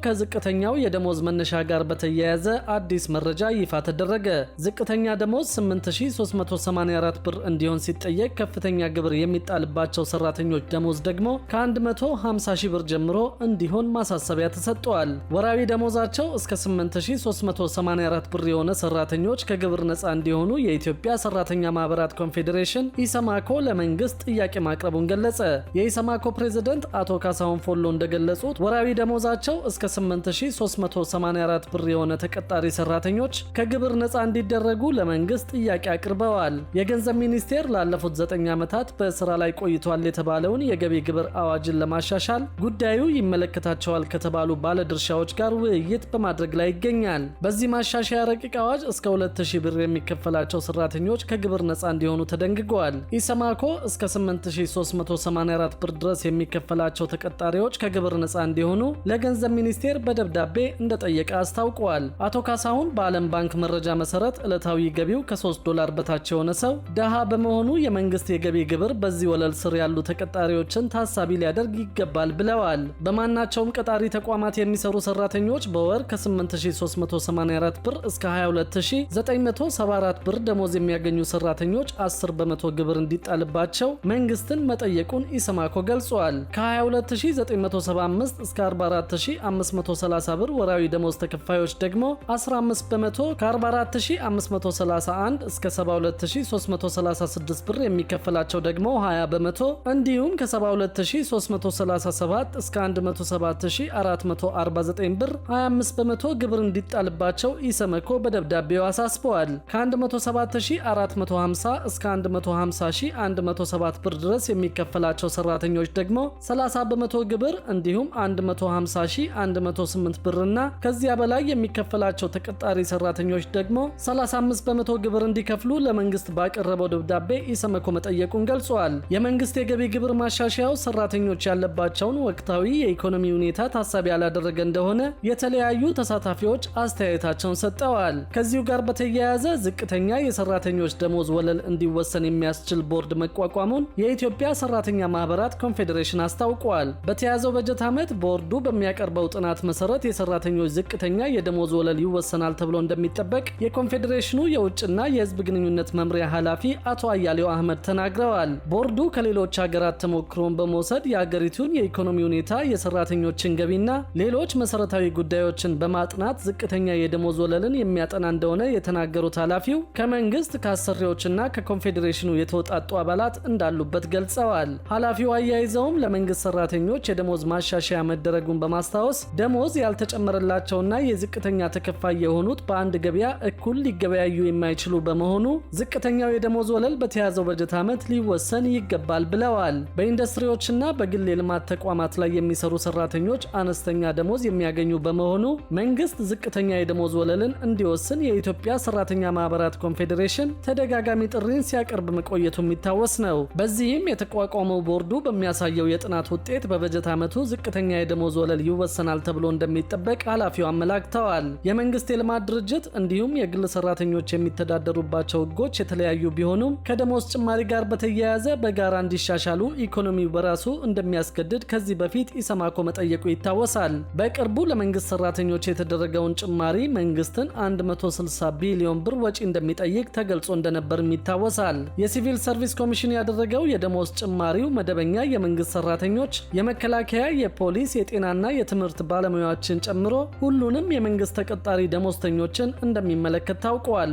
ከዝቅተኛው የደሞዝ መነሻ ጋር በተያያዘ አዲስ መረጃ ይፋ ተደረገ። ዝቅተኛ ደሞዝ 8384 ብር እንዲሆን ሲጠየቅ ከፍተኛ ግብር የሚጣልባቸው ሰራተኞች ደሞዝ ደግሞ ከ150 ሺህ ብር ጀምሮ እንዲሆን ማሳሰቢያ ተሰጥቷል። ወራዊ ደሞዛቸው እስከ 8384 ብር የሆነ ሰራተኞች ከግብር ነፃ እንዲሆኑ የኢትዮጵያ ሰራተኛ ማህበራት ኮንፌዴሬሽን ኢሰማኮ ለመንግስት ጥያቄ ማቅረቡን ገለጸ። የኢሰማኮ ፕሬዝዳንት አቶ ካሳሁን ፎሎ እንደገለጹት ወራዊ ደሞዛቸው እስከ 8384 ብር የሆነ ተቀጣሪ ሰራተኞች ከግብር ነፃ እንዲደረጉ ለመንግስት ጥያቄ አቅርበዋል። የገንዘብ ሚኒስቴር ላለፉት 9 ዓመታት በስራ ላይ ቆይቷል የተባለውን የገቢ ግብር አዋጅን ለማሻሻል ጉዳዩ ይመለከታቸዋል ከተባሉ ባለድርሻዎች ጋር ውይይት በማድረግ ላይ ይገኛል። በዚህ ማሻሻያ ረቂቅ አዋጅ እስከ 2000 ብር የሚከፈላቸው ሰራተኞች ከግብር ነፃ እንዲሆኑ ተደንግገዋል። ኢሰማኮ እስከ 8384 ብር ድረስ የሚከፈላቸው ተቀጣሪዎች ከግብር ነፃ እንዲሆኑ ለገንዘብ ሚኒስቴር በደብዳቤ እንደጠየቀ አስታውቀዋል። አቶ ካሳሁን በዓለም ባንክ መረጃ መሰረት ዕለታዊ ገቢው $3 በታች የሆነ ሰው ደሃ በመሆኑ የመንግስት የገቢ ግብር በዚህ ወለል ስር ያሉ ተቀጣሪዎችን ታሳቢ ሊያደርግ ይገባል ብለዋል። በማናቸውም ቀጣሪ ተቋማት የሚሰሩ ሰራተኞች በወር ከ8384 ብር እስከ 22974 ብር ደሞዝ የሚያገኙ ሰራተኞች 10 በመቶ ግብር እንዲጣልባቸው መንግስትን መጠየቁን ኢሰማኮ ገልጿል። ከ22975 እስከ 44530 ብር ወራዊ ደሞዝ ተከፋዮች ደግሞ 15 በመቶ፣ ከ44531 እስከ 72336 ብር የሚከፈላቸው ደግሞ 20 በመቶ እንዲሁም ከ72337 እስከ 107449 ብር 25 በመቶ ግብር እንዲጣልባቸው ኢሰመኮ በደብዳቤው አሳስበዋል። ከ107450 እስከ 150107 ብር ድረስ የሚከፈላቸው ሰራተኞች ደግሞ 30 በመቶ ግብር እንዲሁም 150108 ብርና ከዚያ በላይ የሚከፈላቸው ተቀጣሪ ሰራተኞች ደግሞ 35 በመቶ ግብር እንዲከፍሉ ለመንግስት ባቀረበው ደብዳቤ ኢሰመኮ መጠየቁን ገልጿል። የመንግስት የገቢ ግብር ማሻሻያው ሰራተኞች ያለባቸውን ወቅታዊ የኢኮኖሚ ሁኔታ ታሳቢ ያላደረገ እንደሆነ የተለያዩ ተሳታፊዎች አስተያየታቸውን ሰጠዋል። ከዚሁ ጋር በተያያዘ ዝቅተኛ የሰራተኞች ደሞዝ ወለል እንዲወሰን የሚያስችል ቦርድ መቋቋሙን የኢትዮጵያ ሰራተኛ ማህበራት ኮንፌዴሬሽን አስታውቋል። በተያዘው በጀት ዓመት ቦርዱ በሚያቀርበው ጥናት መሰረት የሰራተኞች ዝቅተኛ የደሞዝ ወለል ይወሰናል ተብሎ እንደሚጠበቅ የኮንፌዴሬሽኑ የውጭና የህዝብ ግንኙነት መምሪያ ኃላፊ አቶ አያሌው አህመድ ተናግረዋል። ቦርዱ ከሌሎች ሀገራት ተሞክሮን በመውሰድ የሀገሪቱን የኢኮኖሚ ሁኔታ፣ የሰራተኞችን ገቢና ሌሎች መሰረታዊ ጉዳዮችን በማጥናት ዝቅተኛ የደሞዝ ወለልን የሚያጠና እንደሆነ የተናገሩት ኃላፊው ከመንግስት ከአሰሪዎችና ከኮንፌዴሬሽኑ የተውጣጡ አባላት እንዳሉበት ገልጸዋል። ኃላፊው አያይዘውም ለመንግስት ሰራተኞች የደሞዝ ማሻሻያ መደረጉን በማስታወስ ደሞዝ ያልተጨመረላቸውና የዝቅተኛ ተከፋይ የሆኑት በአንድ ገበያ እኩል ሊገበያዩ የማይችሉ በመሆኑ ዝቅተኛው የደሞዝ ወለል በተያዘው በጀት ዓመት ሊወሰን ይገባል ብለዋል። በኢንዱስትሪዎችና በግል የልማት ተቋማት ላይ የሚሰሩ ሰራተኞች አነስተኛ ደሞዝ የሚያገኙ በመሆኑ መንግስት ዝቅተኛ የደሞዝ ወለልን እንዲወስን የኢትዮጵያ ሰራተኛ ማህበራት ኮንፌዴሬሽን ተደጋጋሚ ጥሪን ሲያቀርብ መቆየቱ የሚታወስ ነው። በዚህም የተቋቋመው ቦርዱ በሚያሳየው የጥናት ውጤት በበጀት ዓመቱ ዝቅተኛ የደሞዝ ወለል ይወሰናል ተብሎ እንደሚጠበቅ ኃላፊው አመላክተዋል። የመንግስት የልማት ድርጅት እንዲሁም የግል ሰራተኞች የሚተዳደሩባቸው ህጎች የተለያዩ ቢሆኑም ከደሞዝ ጭማሪ ጋር በተያያዘ በጋራ እንዲሻሻሉ ኢኮኖሚው በራሱ እንደሚያስገድድ ከዚህ በፊት ኢሰማኮ መጠየቁ ይታወሳል። በቅርቡ ለመንግስት ሰራተኞች የተደረገውን ጭማሪ መንግስትን 160 ቢሊዮን ብር ወጪ እንደሚጠይቅ ተገልጾ እንደነበርም ይታወሳል። የሲቪል ሰርቪስ ኮሚሽን ያደረገው የደሞዝ ጭማሪው መደበኛ የመንግስት ሰራተኞች፣ የመከላከያ፣ የፖሊስ፣ የጤናና የትምህርት ባለሙያዎችን ጨምሮ ሁሉንም የመንግስት ተቀጣሪ ደሞዝተኞችን እንደሚመለከት ታውቋል።